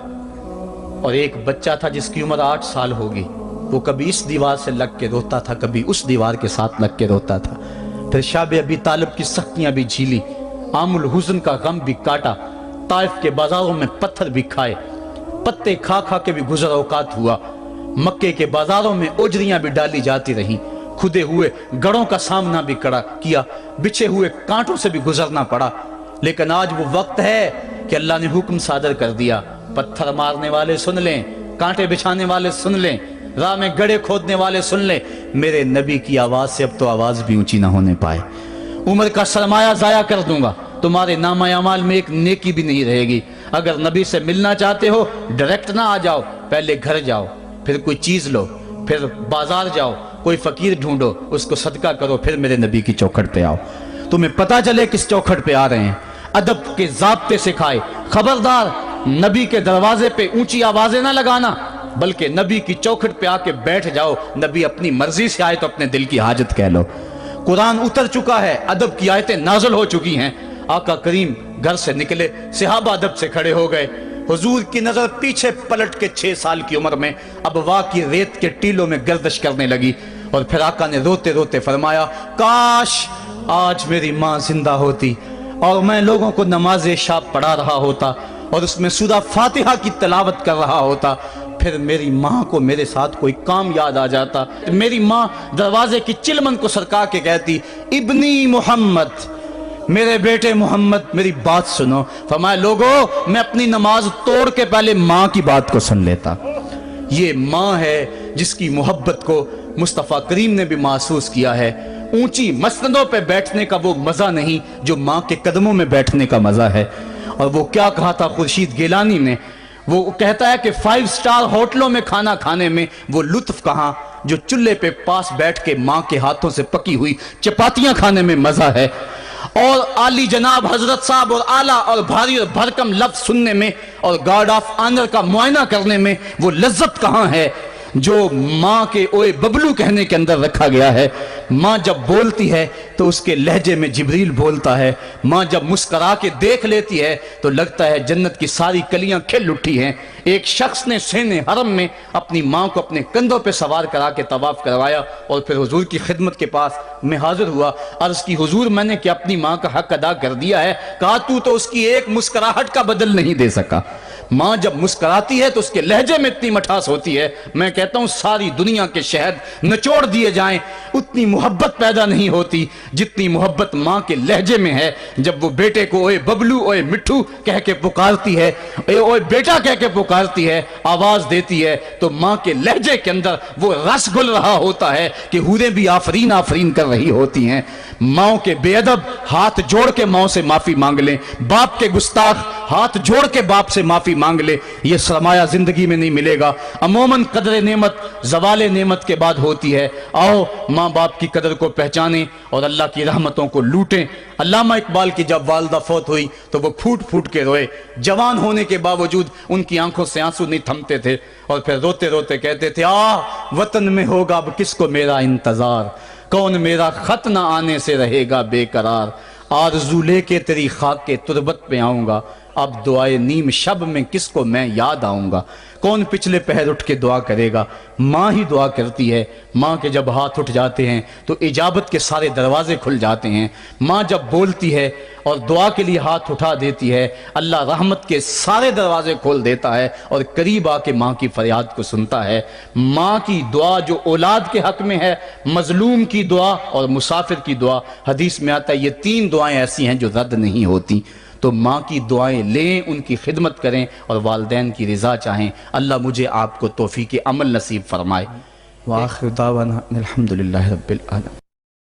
اور ایک بچہ تھا جس کی عمر 8 سال ہوگی، وہ کبھی اس دیوار سے لگ کے روتا تھا، کبھی اس دیوار کے ساتھ لگ کے روتا تھا۔ پھر شاب ابی طالب کی سختیاں بھی جھیلی، عام الحزن کا غم بھی کاٹا، طائف کے بازاروں میں پتھر بھی کھائے، پتے کھا کھا کے بھی گزر اوقات ہوا، مکے کے بازاروں میں اجریاں بھی ڈالی جاتی رہیں، کھدے ہوئے گڑوں کا سامنا بھی کیا، بچھے ہوئے کانٹوں سے بھی گزرنا پڑا۔ لیکن آج وہ وقت ہے کہ اللہ نے حکم صادر کر دیا، پتھر مارنے والے سن لیں، کانٹے بچھانے والے سن لیں، راہ میں گڑھے کھودنے والے سن لیں، میرے نبی کی آواز سے اب تو آواز بھی اونچی نہ ہونے پائے۔ عمر کا سرمایہ ضائع کر دوں گا، تمہارے نامہ اعمال میں ایک نیکی بھی نہیں رہے گی۔ اگر نبی سے ملنا چاہتے ہو ڈائریکٹ نہ آ جاؤ، پہلے گھر جاؤ، پھر کوئی چیز لو، پھر بازار جاؤ، کوئی فقیر ڈھونڈو، اس کو صدقہ کرو، پھر میرے نبی کی چوکھٹ پہ آؤ، تمہیں پتہ چلے کس چوکھٹ پہ آ رہے ہیں۔ ادب کے ضابطے سکھائے، خبردار نبی کے دروازے پہ اونچی آوازیں نہ لگانا، بلکہ نبی کی چوکھٹ پہ آ کے بیٹھ جاؤ، نبی اپنی مرضی سے آئے تو اپنے دل کی حاجت کہہ لو۔ قرآن اتر چکا ہے، ادب کی آیتیں نازل ہو چکی ہیں، آقا کریم گھر سے نکلے، صحابہ ادب سے کھڑے ہو گئے، حضور کی نظر پیچھے پلٹ کے 6 سال کی عمر میں ابوا کی ریت کے ٹیلوں میں گردش کرنے لگی، اور پھر آقا نے روتے روتے فرمایا کاش آج میری ماں زندہ ہوتی اور میں لوگوں کو نماز شب پڑھا رہا ہوتا اور اس میں سورہ فاتحہ کی تلاوت کر رہا ہوتا، پھر میری ماں کو میرے ساتھ کوئی کام یاد آ جاتا، میری ماں دروازے کی چلمن کو سرکا کے کہتی ابنی محمد، میرے بیٹے محمد میری بات سنو۔ فرمایا لوگو میں اپنی نماز توڑ کے پہلے ماں کی بات کو سن لیتا۔ یہ ماں ہے جس کی محبت کو مصطفیٰ کریم نے بھی محسوس کیا ہے۔ اونچی مسندوں پہ بیٹھنے کا وہ مزہ نہیں جو ماں کے قدموں میں بیٹھنے کا مزہ ہے۔ اور وہ کیا کہا تھا خورشید گیلانی نے، وہ کہتا ہے کہ 5 سٹار ہوٹلوں میں کھانا کھانے میں وہ لطف کہاں جو چولہے پہ پاس بیٹھ کے ماں کے ہاتھوں سے پکی ہوئی چپاتیاں کھانے میں مزہ ہے، اور عالی جناب حضرت صاحب اور اعلیٰ اور بھاری اور بھرکم لفظ سننے میں اور گارڈ آف آنر کا معائنہ کرنے میں وہ لذت کہاں ہے جو ماں کے اوے ببلو کہنے کے اندر رکھا گیا ہے۔ ماں جب بولتی ہے تو اس کے لہجے میں جبریل بولتا ہے، ماں جب مسکرا کے دیکھ لیتی ہے تو لگتا ہے جنت کی ساری کلیاں کھل اٹھی ہیں۔ ایک شخص نے سین حرم میں اپنی ماں کو اپنے کندھوں پہ سوار کرا کے طواف کروایا اور پھر حضور کی خدمت کے پاس میں حاضر ہوا، عرض کی حضور میں نے کہ اپنی ماں کا حق ادا کر دیا ہے، کہا تو اس کی ایک مسکراہٹ کا بدل نہیں دے سکا، ماں جب مسکراتی ہے تو اس کے لہجے میں اتنی مٹھاس ہوتی ہے، میں کہتا ہوں ساری دنیا کے شہد نچوڑ دیے جائیں اتنی محبت پیدا نہیں ہوتی جتنی محبت ماں کے لہجے میں ہے۔ جب وہ بیٹے کو اوئے ببلو اوئے مٹھو کہہ کے پکارتی ہے، اوئے بیٹا کہہ کے پکارتی ہے، آواز دیتی ہے، تو ماں کے لہجے کے اندر وہ رس گل رہا ہوتا ہے کہ حوریں بھی آفرین آفرین کر رہی ہوتی ہیں۔ ماں کے بے ادب ہاتھ جوڑ کے ماں سے معافی مانگ لیں، باپ کے گستاخ ہاتھ جوڑ کے باپ سے معافی مانگ لے، یہ سرمایہ زندگی میں نہیں ملے گا۔ عموماً قدر نعمت زوال نعمت کے بعد ہوتی ہے۔ آؤ ماں باپ کی قدر کو پہچانیں اور اللہ کی رحمتوں کو لوٹیں۔ علامہ اقبال کی جب والدہ فوت ہوئی تو وہ پھوٹ پھوٹ کے روئے، جوان ہونے کے باوجود ان کی آنکھوں سے آنسو نہیں تھمتے تھے، اور پھر روتے روتے کہتے تھے وطن میں ہوگا اب کس کو میرا انتظار، کون میرا خط نہ آنے سے رہے گا بے قرار، آرزو لے کے تیری خاک کے تربت پہ آؤں گا، اب دعائے نیم شب میں کس کو میں یاد آؤں گا، کون پچھلے پہر اٹھ کے دعا کرے گا، ماں ہی دعا کرتی ہے۔ ماں کے جب ہاتھ اٹھ جاتے ہیں تو اجابت کے سارے دروازے کھل جاتے ہیں۔ ماں جب بولتی ہے اور دعا کے لیے ہاتھ اٹھا دیتی ہے، اللہ رحمت کے سارے دروازے کھول دیتا ہے اور قریب آ کے ماں کی فریاد کو سنتا ہے۔ ماں کی دعا جو اولاد کے حق میں ہے، مظلوم کی دعا اور مسافر کی دعا، حدیث میں آتا ہے یہ تین دعائیں ایسی ہیں جو رد نہیں ہوتی۔ تو ماں کی دعائیں لیں، ان کی خدمت کریں اور والدین کی رضا چاہیں۔ اللہ مجھے آپ کو توفیق عمل نصیب فرمائے۔ وآخر دعوانا الحمدللہ رب العالمین۔